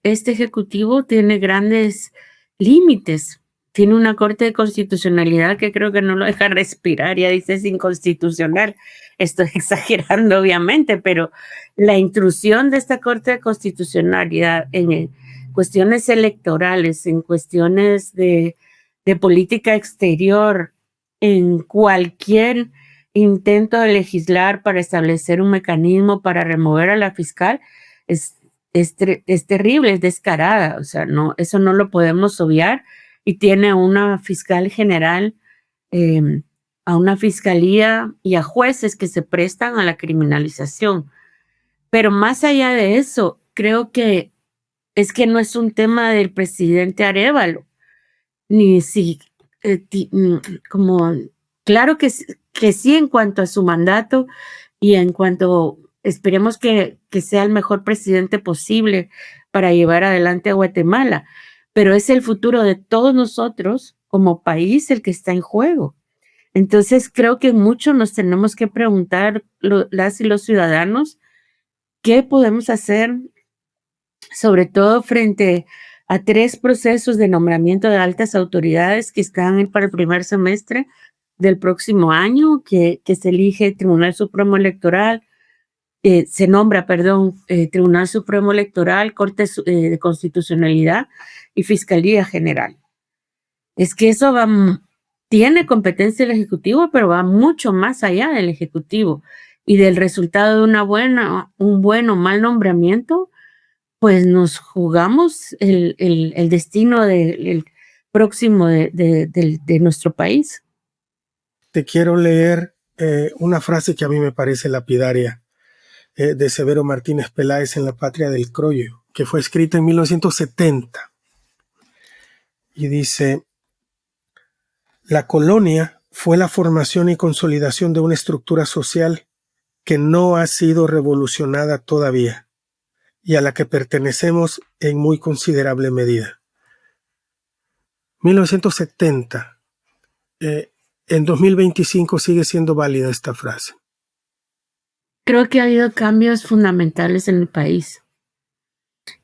este ejecutivo tiene grandes límites. Tiene una Corte de Constitucionalidad que creo que no lo deja respirar, ya dice es inconstitucional. Estoy exagerando, obviamente, pero la intrusión de esta Corte de Constitucionalidad en cuestiones electorales, en cuestiones de política exterior, en cualquier intento de legislar para establecer un mecanismo para remover a la fiscal es terrible, es descarada. O sea, no, eso no lo podemos obviar, y tiene una fiscal general, a una fiscalía y a jueces que se prestan a la criminalización. Pero más allá de eso, creo que es que no es un tema del presidente Arévalo, ni si, como, claro que sí en cuanto a su mandato y en cuanto esperemos que sea el mejor presidente posible para llevar adelante a Guatemala, pero es el futuro de todos nosotros como país el que está en juego. Entonces creo que mucho nos tenemos que preguntar las y los ciudadanos qué podemos hacer, sobre todo frente a 3 procesos de nombramiento de altas autoridades que están para el primer semestre del próximo año, que se elige Tribunal Supremo Electoral, Tribunal Supremo Electoral, Corte de Constitucionalidad y Fiscalía General. Es que eso tiene competencia el Ejecutivo, pero va mucho más allá del Ejecutivo, y del resultado de un buen o mal nombramiento, pues nos jugamos el destino del próximo de nuestro país. Te quiero leer una frase que a mí me parece lapidaria, de Severo Martínez Peláez en La Patria del Croyo, que fue escrita en 1970. Y dice: la colonia fue la formación y consolidación de una estructura social que no ha sido revolucionada todavía y a la que pertenecemos en muy considerable medida. 1970. En 2025 sigue siendo válida esta frase. Creo que ha habido cambios fundamentales en el país.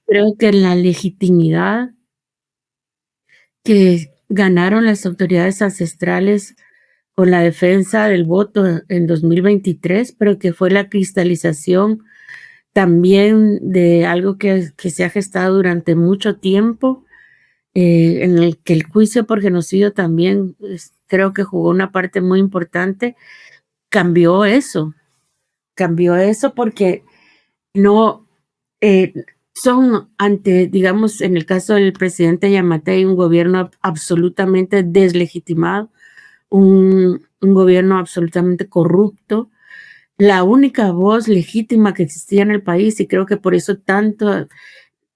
Creo que la legitimidad que ganaron las autoridades ancestrales con la defensa del voto en 2023, pero que fue la cristalización también de algo que se ha gestado durante mucho tiempo, en el que el juicio por genocidio también creo que jugó una parte muy importante. Cambió eso porque no son digamos, en el caso del presidente Yamatei, un gobierno absolutamente deslegitimado, un gobierno absolutamente corrupto, la única voz legítima que existía en el país, y creo que por eso tanto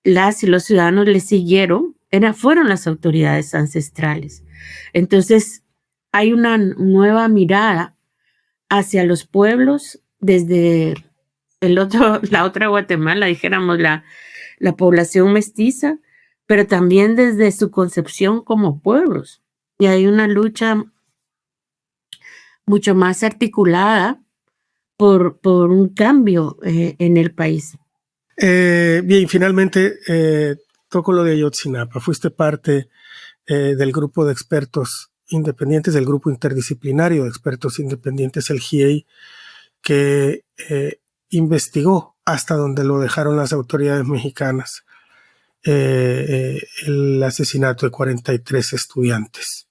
las y los ciudadanos le siguieron, fueron las autoridades ancestrales. Entonces hay una nueva mirada hacia los pueblos desde la otra Guatemala, dijéramos la población mestiza, pero también desde su concepción como pueblos. Y hay una lucha mucho más articulada por un cambio en el país. Bien, finalmente toco lo de Ayotzinapa. Fuiste parte del grupo de expertos independientes, del grupo interdisciplinario de expertos independientes, el GIEI, que investigó hasta donde lo dejaron las autoridades mexicanas el asesinato de 43 estudiantes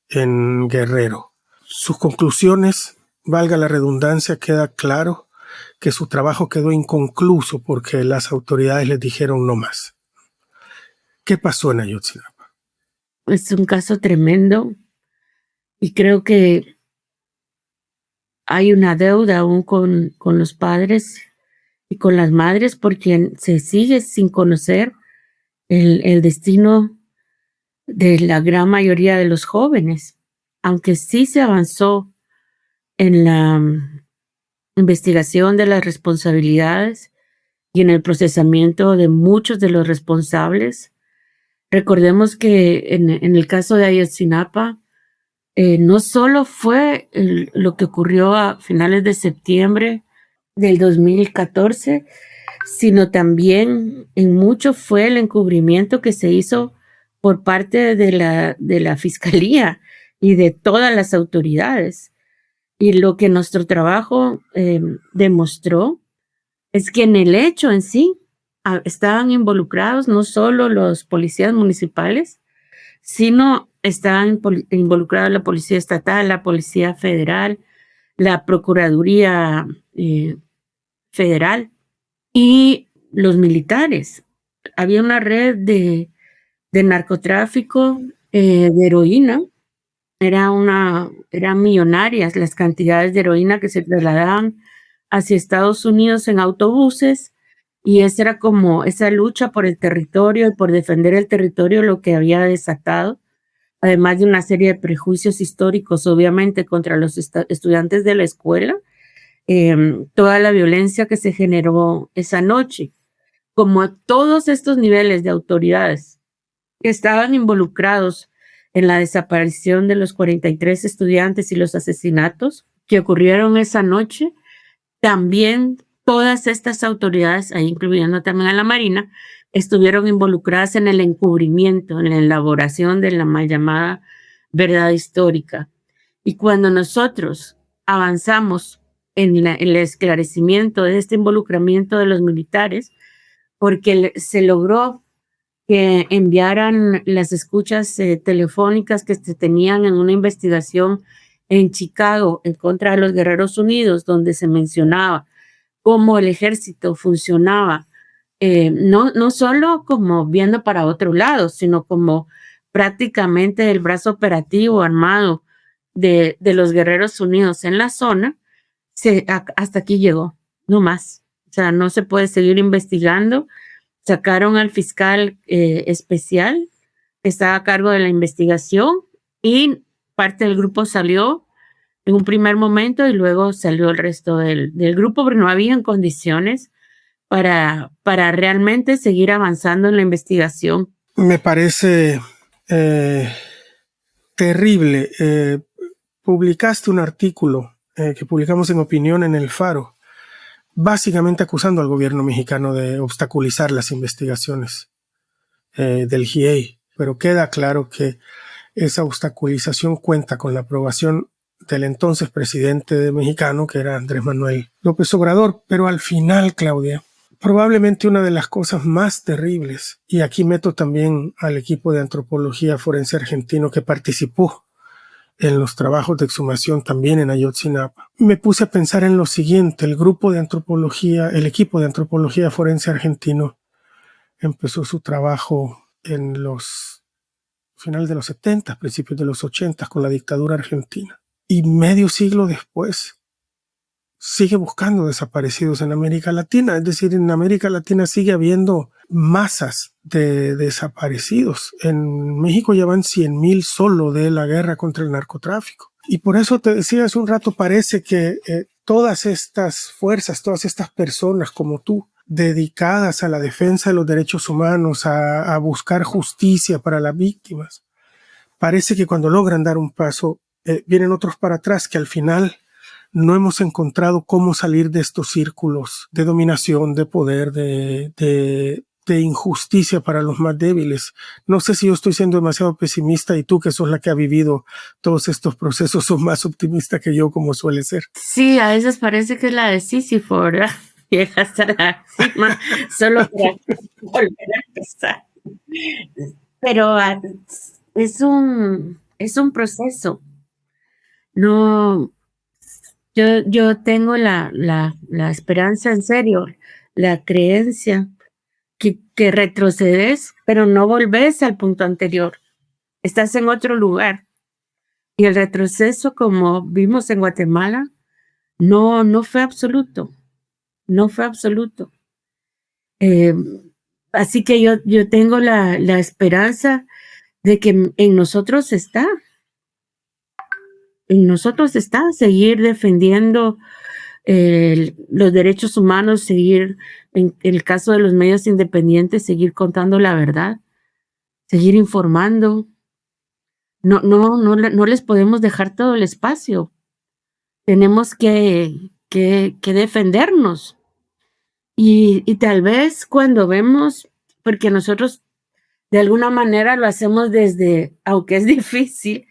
en Guerrero. Sus conclusiones, valga la redundancia, queda claro que su trabajo quedó inconcluso porque las autoridades les dijeron no más. ¿Qué pasó en Ayotzinapa? Es un caso tremendo y creo que hay una deuda aún con los padres y con las madres porque se sigue sin conocer el destino de la gran mayoría de los jóvenes, aunque sí se avanzó en la investigación de las responsabilidades y en el procesamiento de muchos de los responsables. Recordemos que en el caso de Ayotzinapa, no solo fue lo que ocurrió a finales de septiembre del 2014, sino también en mucho fue el encubrimiento que se hizo por parte de la Fiscalía y de todas las autoridades. Y lo que nuestro trabajo demostró es que en el hecho en sí estaban involucrados no solo los policías municipales, sino estaban involucrados la Policía Estatal, la Policía Federal, la Procuraduría Federal y los militares. Había una red de narcotráfico de heroína. Eran millonarias las cantidades de heroína que se trasladaban hacia Estados Unidos en autobuses, y esa era como esa lucha por el territorio y por defender el territorio lo que había desatado, además de una serie de prejuicios históricos, obviamente, contra los estudiantes de la escuela, toda la violencia que se generó esa noche. Como todos estos niveles de autoridades que estaban involucrados en la desaparición de los 43 estudiantes y los asesinatos que ocurrieron esa noche, también todas estas autoridades, ahí incluyendo también a la Marina, estuvieron involucradas en el encubrimiento, en la elaboración de la mal llamada verdad histórica. Y cuando nosotros avanzamos en el esclarecimiento de este involucramiento de los militares, porque se logró que enviaran las escuchas telefónicas que se tenían en una investigación en Chicago en contra de los Guerreros Unidos, donde se mencionaba cómo el ejército funcionaba, no solo como viendo para otro lado, sino como prácticamente el brazo operativo armado de los Guerreros Unidos en la zona, hasta aquí llegó, no más. O sea, no se puede seguir investigando. Sacaron al fiscal especial que estaba a cargo de la investigación, y parte del grupo salió en un primer momento y luego salió el resto del grupo, pero no habían condiciones para realmente seguir avanzando en la investigación. Me parece terrible. Publicaste un artículo que publicamos en Opinión en El Faro, básicamente acusando al gobierno mexicano de obstaculizar las investigaciones del GIEI, pero queda claro que esa obstaculización cuenta con la aprobación del entonces presidente mexicano, que era Andrés Manuel López Obrador. Pero al final, Claudia, probablemente una de las cosas más terribles, y aquí meto también al equipo de antropología forense argentino que participó en los trabajos de exhumación también en Ayotzinapa, me puse a pensar en lo siguiente: el equipo de antropología forense argentino empezó su trabajo en los finales de los 70, principios de los 80 con la dictadura argentina, y medio siglo después sigue buscando desaparecidos en América Latina. Es decir, en América Latina sigue habiendo masas de desaparecidos. En México ya van 100,000 solo de la guerra contra el narcotráfico. Y por eso te decía hace un rato, parece que todas estas fuerzas, todas estas personas como tú, dedicadas a la defensa de los derechos humanos, a buscar justicia para las víctimas, parece que cuando logran dar un paso, vienen otros para atrás, que al final no hemos encontrado cómo salir de estos círculos de dominación, de poder, de injusticia para los más débiles. No sé si yo estoy siendo demasiado pesimista, y tú, que sos la que ha vivido todos estos procesos, sos más optimista que yo, como suele ser. Sí, a veces parece que es la de Sísifo, ¿verdad? Llega hasta la cima solo para volver a empezar. Pero es un proceso. No, yo tengo la esperanza, en serio, la creencia que retrocedes, pero no volvés al punto anterior. Estás en otro lugar. Y el retroceso, como vimos en Guatemala, no fue absoluto. No fue absoluto. Así que yo tengo la esperanza de que en nosotros está seguir defendiendo los derechos humanos, seguir, en el caso de los medios independientes, seguir contando la verdad, seguir informando. No les podemos dejar todo el espacio. Tenemos que defendernos. Y tal vez cuando vemos, porque nosotros de alguna manera lo hacemos desde, aunque es difícil,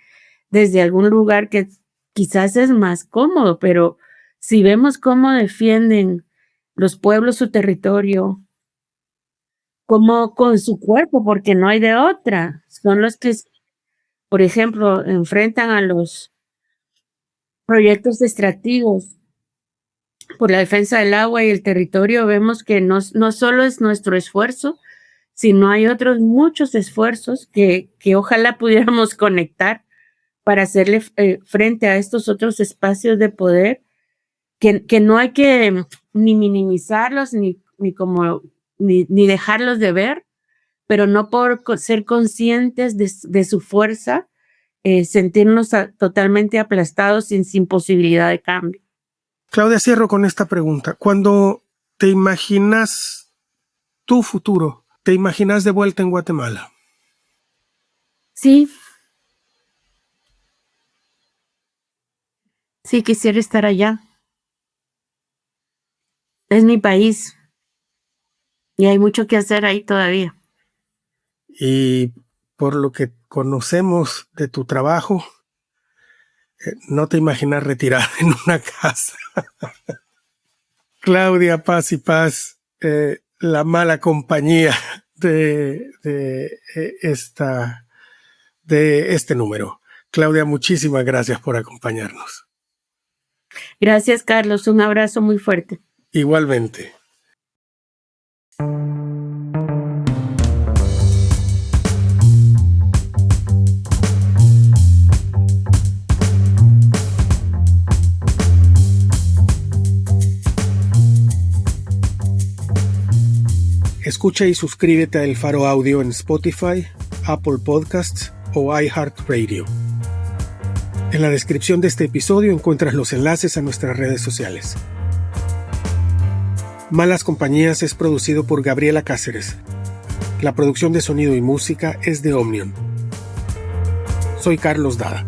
desde algún lugar que quizás es más cómodo, pero si vemos cómo defienden los pueblos su territorio, como con su cuerpo, porque no hay de otra, son los que por ejemplo, enfrentan a los proyectos extractivos por la defensa del agua y el territorio, vemos que no solo es nuestro esfuerzo, sino hay otros muchos esfuerzos que ojalá pudiéramos conectar para hacerle frente a estos otros espacios de poder que no hay que ni minimizarlos ni dejarlos de ver, pero no por ser conscientes de su fuerza, sentirnos totalmente aplastados sin posibilidad de cambio. Claudia, cierro con esta pregunta. Cuando te imaginas tu futuro, ¿te imaginas de vuelta en Guatemala? Sí. Sí, quisiera estar allá. Es mi país. Y hay mucho que hacer ahí todavía. Y por lo que conocemos de tu trabajo, no te imaginas retirada en una casa. Claudia Paz y Paz, la mala compañía de este número. Claudia, muchísimas gracias por acompañarnos. Gracias, Carlos. Un abrazo muy fuerte. Igualmente. Escucha y suscríbete a El Faro Audio en Spotify, Apple Podcasts o iHeartRadio. En la descripción de este episodio encuentras los enlaces a nuestras redes sociales. Malas Compañías es producido por Gabriela Cáceres. La producción de sonido y música es de Omnium. Soy Carlos Dada.